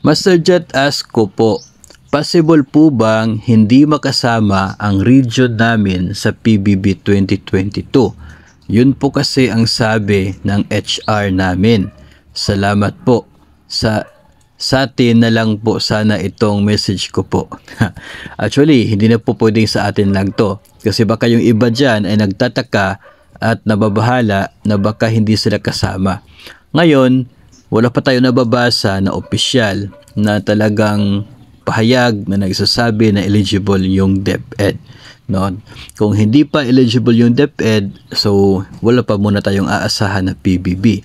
Master Jet ask ko po, possible po bang hindi makasama ang region namin sa PBB 2022? Yun po kasi ang sabi ng HR namin. Salamat po. Sa atin na lang po sana itong message ko po. Actually, hindi na po pwedeng sa atin lang to. Kasi baka yung iba dyan ay nagtataka at nababahala na baka hindi sila kasama. Ngayon, wala pa tayo nababasa na opisyal na talagang pahayag na nagsasabi na eligible yung DepEd. No? Kung hindi pa eligible yung DepEd, so wala pa muna tayong aasahan na PBB.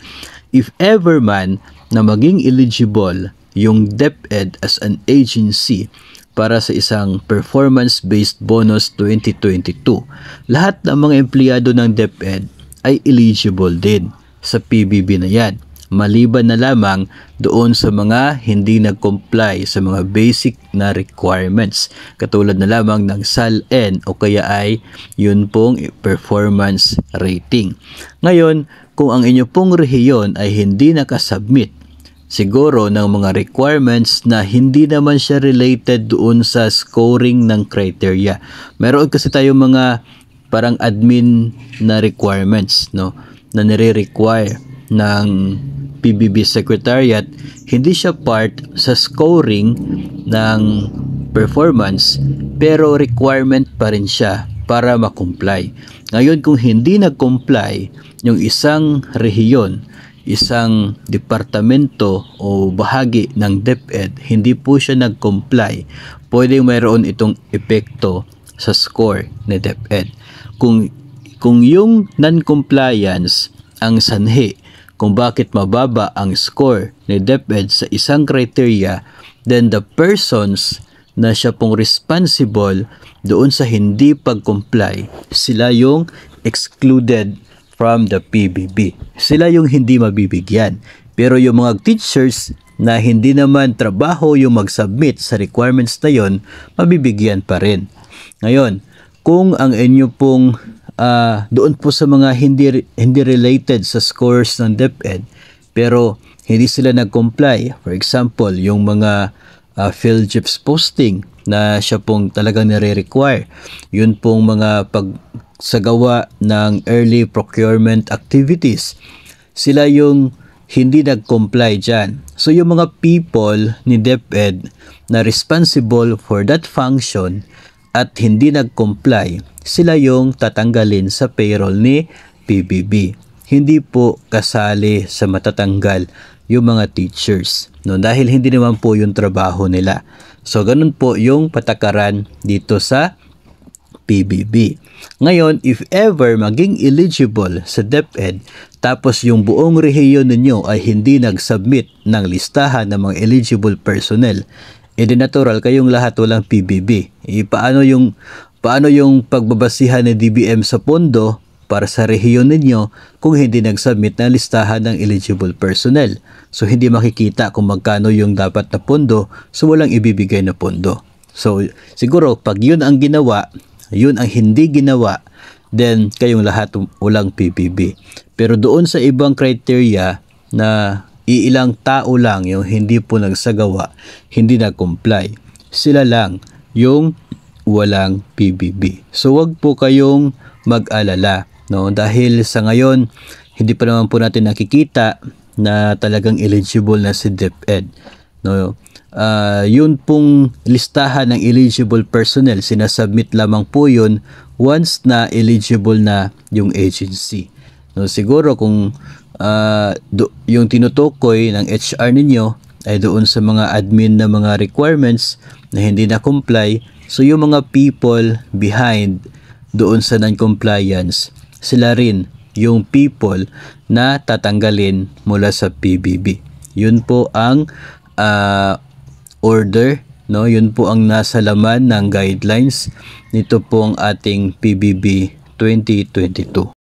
If ever man na maging eligible yung DepEd as an agency para sa isang performance-based bonus 2022, lahat ng mga empleyado ng DepEd ay eligible din sa PBB na yan. Maliban na lamang doon sa mga hindi nag-comply sa mga basic na requirements. Katulad na lamang ng SALN o kaya ay yun pong performance rating. Ngayon, kung ang inyo pong rehiyon ay hindi nakasubmit siguro ng mga requirements na hindi naman siya related doon sa scoring ng criteria. Meron kasi tayong mga parang admin na requirements, no, na nire-require ng PBB Secretariat, hindi siya part sa scoring ng performance pero requirement pa rin siya para makomply. Ngayon, kung hindi nag-comply yung isang rehiyon, isang departamento o bahagi ng DepEd, hindi po siya nag-comply, pwedeng mayroon itong epekto sa score ni DepEd. Kung yung non-compliance ang sanhi kung bakit mababa ang score ni DepEd sa isang criteria, then the persons na siya pong responsible doon sa hindi pag-comply, sila yung excluded from the PBB. Sila yung hindi mabibigyan. Pero yung mga teachers na hindi naman trabaho yung mag-submit sa requirements na yon, mabibigyan pa rin. Ngayon, kung ang inyo pong doon po sa mga hindi related sa scores ng DepEd pero hindi sila nag-comply, for example yung mga PhilJeps posting na siya pong talagang nire-require, yun pong mga pagsagawa ng early procurement activities, sila yung hindi nag-comply dyan. So yung mga people ni DepEd na responsible for that function at hindi nag-comply, sila yung tatanggalin sa payroll ni PBB. Hindi po kasali sa matatanggal yung mga teachers, no? Dahil hindi naman po yung trabaho nila. So ganun po yung patakaran dito sa PBB. Ngayon, if ever maging eligible sa DepEd tapos yung buong rehiyon ninyo ay hindi nag-submit ng listahan ng mga eligible personnel, edi natural kayong lahat walang PBB. Paano yung pagbabasihan ng DBM sa pondo para sa rehiyon ninyo kung hindi nag-submit ng listahan ng eligible personnel? So hindi makikita kung magkano yung dapat na pondo, so walang ibibigay na pondo. So siguro pag yun ang ginawa, yun ang hindi ginawa, then kayong lahat walang PBB. Pero doon sa ibang criteria na iilang tao lang yung hindi po nagsagawa, hindi nag-comply, sila lang yung walang PBB. So wag po kayong mag-alala, no? Dahil sa ngayon hindi pa naman po natin nakikita na talagang eligible na si DepEd, no? Yun pong listahan ng eligible personnel, sinasubmit lamang po yun once na eligible na yung agency, no? Siguro kung yung tinutukoy ng HR ninyo ay doon sa mga admin na mga requirements na hindi na comply, so yung mga people behind doon sa non-compliance, sila rin yung people na tatanggalin mula sa PBB. Yun po ang order, no? Yun po ang nasa laman ng guidelines nito pong ating PBB 2022.